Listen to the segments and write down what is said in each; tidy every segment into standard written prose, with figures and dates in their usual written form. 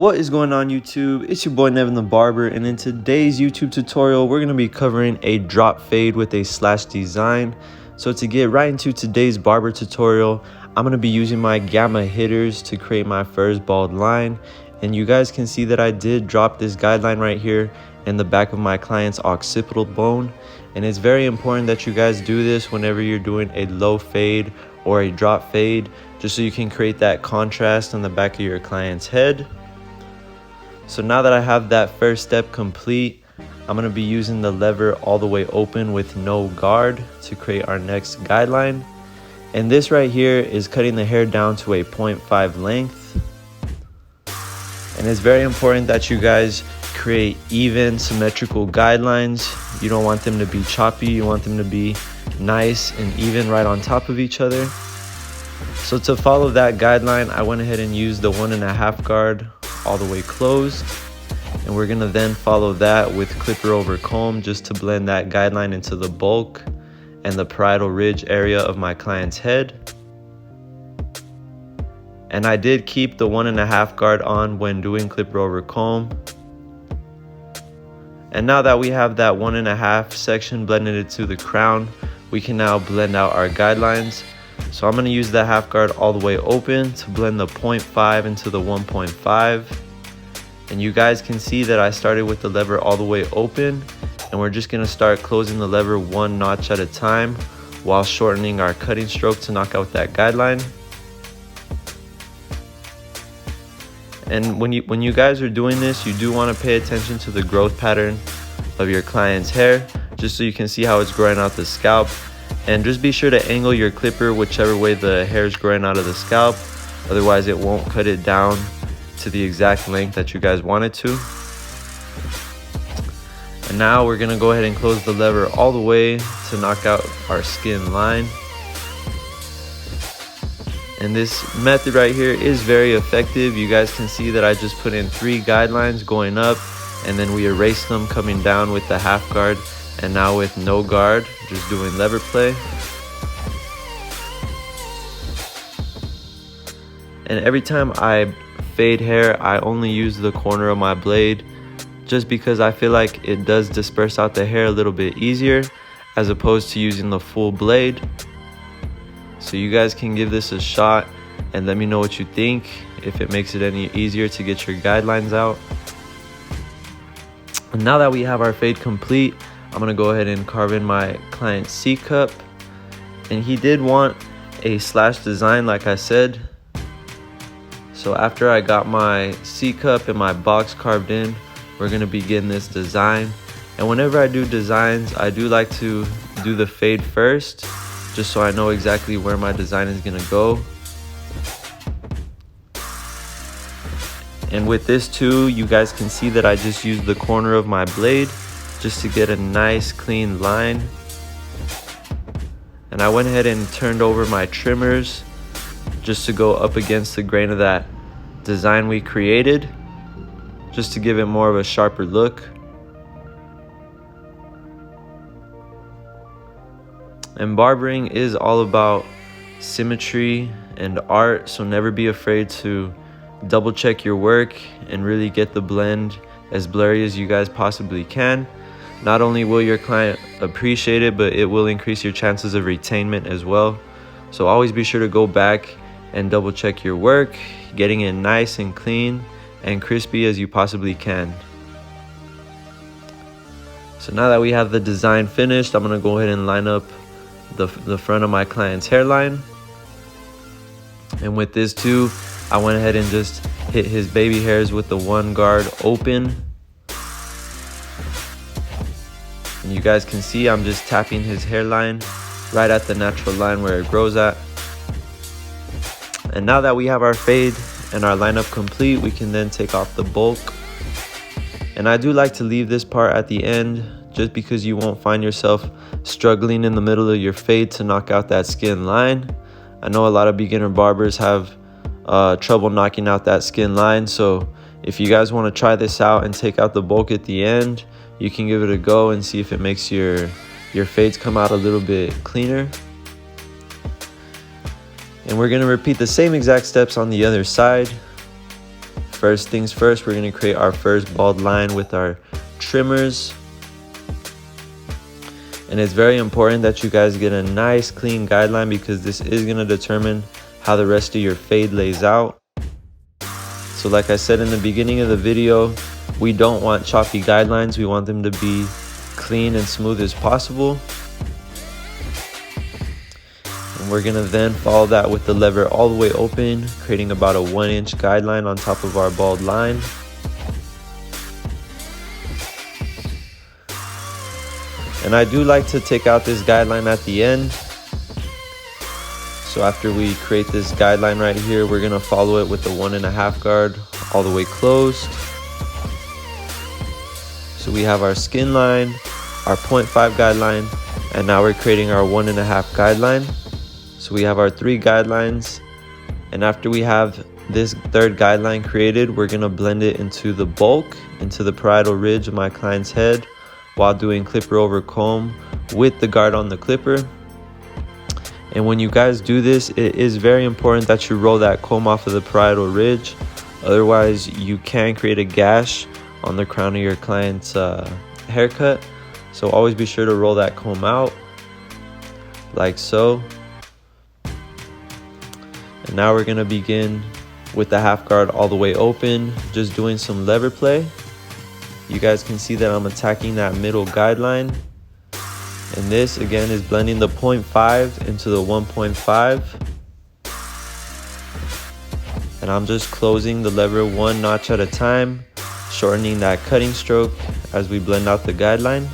What is going on YouTube? It's your boy Nevin the Barber, and in today's YouTube tutorial we're going to be covering a drop fade with a slash design. So to get right into today's barber tutorial, I'm going to be using my gamma hitters to create my first bald line, and you guys can see that I did drop this guideline right here in the back of my client's occipital bone. And it's very important that you guys do this whenever you're doing a low fade or a drop fade, just so you can create that contrast on the back of your client's head. So now that I have that first step complete, I'm going to be using the lever all the way open with no guard to create our next guideline. And this right here is cutting the hair down to a 0.5 length. And it's very important that you guys create even symmetrical guidelines. You don't want them to be choppy, you want them to be nice and even right on top of each other. So to follow that guideline, I went ahead and used the 1.5 guard all the way closed, and we're gonna then follow that with clipper over comb just to blend that guideline into the bulk and the parietal ridge area of my client's head. And I did keep the 1.5 guard on when doing clipper over comb. And now that we have that 1.5 section blended into the crown, we can now blend out our guidelines. So I'm going to use the half guard all the way open to blend the 0.5 into the 1.5. And you guys can see that I started with the lever all the way open, and we're just going to start closing the lever one notch at a time while shortening our cutting stroke to knock out that guideline. And when you guys are doing this, you do want to pay attention to the growth pattern of your client's hair, just so you can see how it's growing out the scalp. And just be sure to angle your clipper whichever way the hair is growing out of the scalp, otherwise it won't cut it down to the exact length that you guys want it to. And now we're gonna go ahead and close the lever all the way to knock out our skin line. And this method right here is very effective. You guys can see that I just put in 3 guidelines going up, and then we erase them coming down with the half guard. And now with no guard, just doing lever play. And every time I fade hair, I only use the corner of my blade, just because I feel like it does disperse out the hair a little bit easier as opposed to using the full blade. So you guys can give this a shot and let me know what you think, if it makes it any easier to get your guidelines out. And now that we have our fade complete, I'm gonna go ahead and carve in my client's C cup. And he did want a slash design, like I said. So after I got my C cup and my box carved in, we're gonna begin this design. And whenever I do designs, I do like to do the fade first, just so I know exactly where my design is gonna go. And with this too, you guys can see that I just used the corner of my blade just to get a nice clean line. And I went ahead and turned over my trimmers just to go up against the grain of that design we created, just to give it more of a sharper look. And barbering is all about symmetry and art, so never be afraid to double check your work and really get the blend as blurry as you guys possibly can. Not only will your client appreciate it, but it will increase your chances of retainment as well. So always be sure to go back and double check your work, getting it nice and clean and crispy as you possibly can. So now that we have the design finished, I'm gonna go ahead and line up the front of my client's hairline. And with this too, I went ahead and just hit his baby hairs with the 1 guard open. And you guys can see I'm just tapping his hairline right at the natural line where it grows at. And now that we have our fade and our lineup complete, we can then take off the bulk. And I do like to leave this part at the end, just because you won't find yourself struggling in the middle of your fade to knock out that skin line. I know a lot of beginner barbers have trouble knocking out that skin line, so if you guys want to try this out and take out the bulk at the end, you can give it a go and see if it makes your fades come out a little bit cleaner. And we're going to repeat the same exact steps on the other side. first things first, we're going to create our first bald line with our trimmers. And it's very important that you guys get a nice clean guideline, because this is going to determine how the rest of your fade lays out. So like I said in the beginning of the video, we don't want choppy guidelines. We want them to be clean and smooth as possible. And we're going to then follow that with the lever all the way open, creating about a 1-inch guideline on top of our bald line. And I do like to take out this guideline at the end. So after we create this guideline right here, we're going to follow it with the 1.5 guard all the way closed. So we have our skin line, our 0.5 guideline, and now we're creating our 1.5 guideline. So we have our 3 guidelines. And after we have this third guideline created, we're going to blend it into the bulk, into the parietal ridge of my client's head, while doing clipper over comb with the guard on the clipper. And when you guys do this, it is very important that you roll that comb off of the parietal ridge. Otherwise, you can create a gash on the crown of your client's haircut. So always be sure to roll that comb out, like so. And now we're gonna begin with the half guard all the way open, just doing some lever play. You guys can see that I'm attacking that middle guideline. And this again is blending the 0.5 into the 1.5. And I'm just closing the lever 1 notch at a time, shortening that cutting stroke as we blend out the guideline.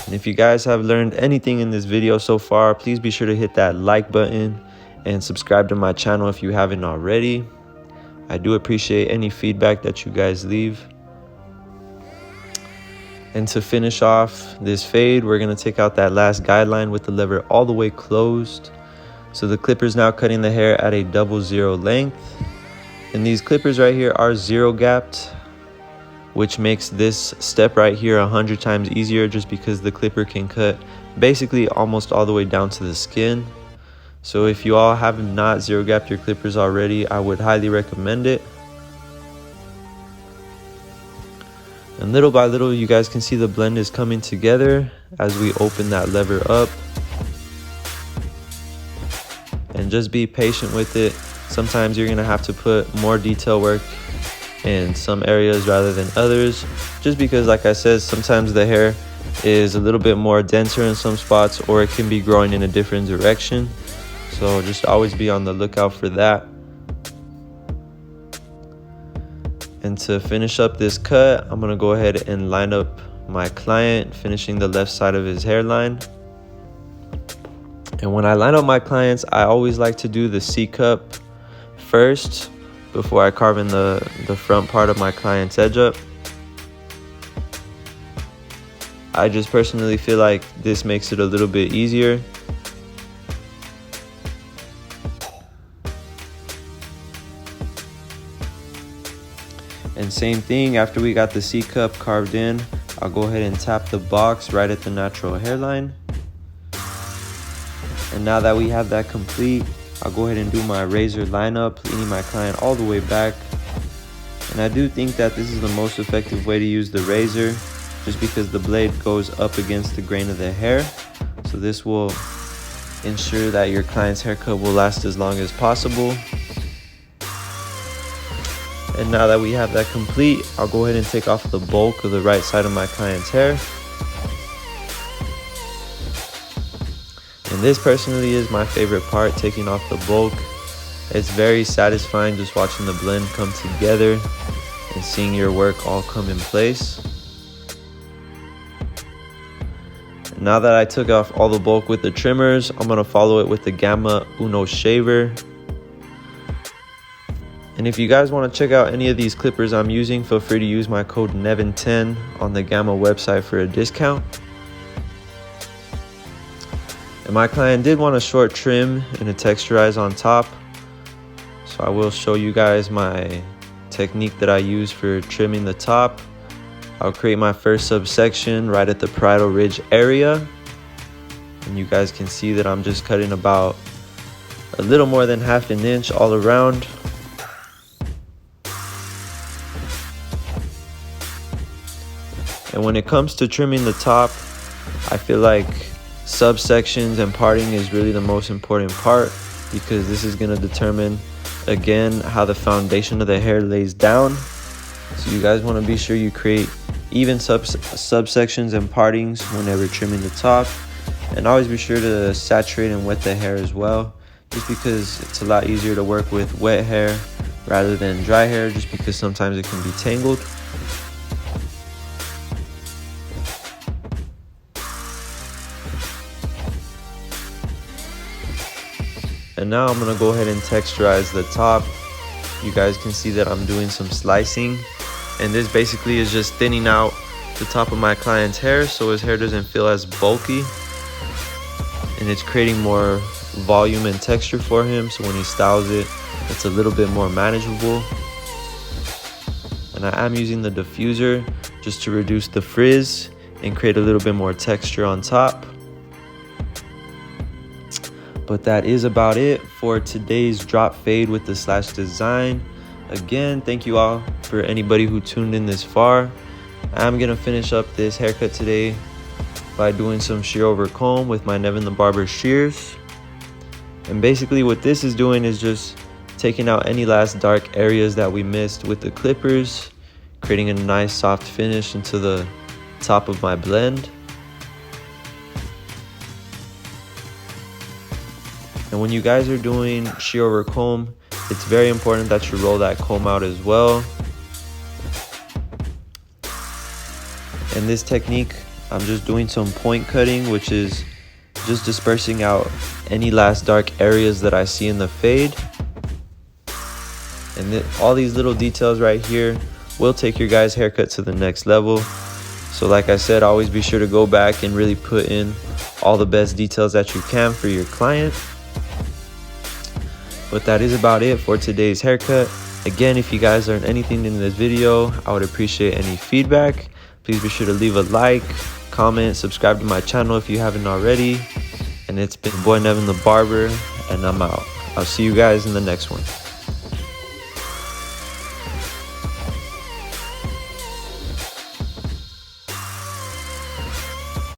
And if you guys have learned anything in this video so far, please be sure to hit that like button and subscribe to my channel if you haven't already. I do appreciate any feedback that you guys leave. And to finish off this fade, we're going to take out that last guideline with the lever all the way closed. So the clipper's now cutting the hair at a 00 length. And these clippers right here are 0 gapped, which makes this step right here 100 times easier, just because the clipper can cut basically almost all the way down to the skin. So if you all have not 0 gapped your clippers already, I would highly recommend it. And little by little, you guys can see the blend is coming together as we open that lever up. And just be patient with it. Sometimes you're gonna have to put more detail work in some areas rather than others, just because, like I said, sometimes the hair is a little bit more denser in some spots, or it can be growing in a different direction. So just always be on the lookout for that. And to finish up this cut, I'm gonna go ahead and line up my client, finishing the left side of his hairline. And when I line up my clients, I always like to do the C-cup first before I carve in the front part of my client's edge up. I just personally feel like this makes it a little bit easier. And same thing, after we got the C-cup carved in, I'll go ahead and tap the box right at the natural hairline. And now that we have that complete, I'll go ahead and do my razor lineup, leaning my client all the way back. And I do think that this is the most effective way to use the razor, just because the blade goes up against the grain of the hair. So this will ensure that your client's haircut will last as long as possible. And now that we have that complete, I'll go ahead and take off the bulk of the right side of my client's hair. And this personally is my favorite part, taking off the bulk. It's very satisfying just watching the blend come together and seeing your work all come in place. And now that I took off all the bulk with the trimmers, I'm going to follow it with the Gamma Uno shaver. And if you guys want to check out any of these clippers I'm using, feel free to use my code NEVIN10 on the Gamma website for a discount. And my client did want a short trim and a texturize on top, so I will show you guys my technique that I use for trimming the top. I'll create my first subsection right at the parietal ridge area, and you guys can see that I'm just cutting about a little more than 1/2 inch all around. And when it comes to trimming the top, I feel like subsections and parting is really the most important part, because this is going to determine, again, how the foundation of the hair lays down. So you guys want to be sure you create even subsections and partings whenever trimming the top. And always be sure to saturate and wet the hair as well, just because it's a lot easier to work with wet hair rather than dry hair, just because sometimes it can be tangled. And now I'm gonna go ahead and texturize the top. You guys can see that I'm doing some slicing, and this basically is just thinning out the top of my client's hair so his hair doesn't feel as bulky, and it's creating more volume and texture for him, so when he styles it, it's a little bit more manageable. And I am using the diffuser just to reduce the frizz and create a little bit more texture on top. But that is about it for today's drop fade with the slash design. Again, thank you all for anybody who tuned in this far. I'm gonna finish up this haircut today by doing some shear over comb with my NevinTheBarber shears. And basically what this is doing is just taking out any last dark areas that we missed with the clippers, creating a nice soft finish into the top of my blend. And when you guys are doing shear over comb, it's very important that you roll that comb out as well. In this technique, I'm just doing some point cutting, which is just dispersing out any last dark areas that I see in the fade. And all these little details right here will take your guys' haircut to the next level. So like I said, always be sure to go back and really put in all the best details that you can for your client. But that is about it for today's haircut. Again, if you guys learned anything in this video, I would appreciate any feedback. Please be sure to leave a like, comment, subscribe to my channel if you haven't already. And it's been boy Nevin the Barber, and I'm out. I'll see you guys in the next one.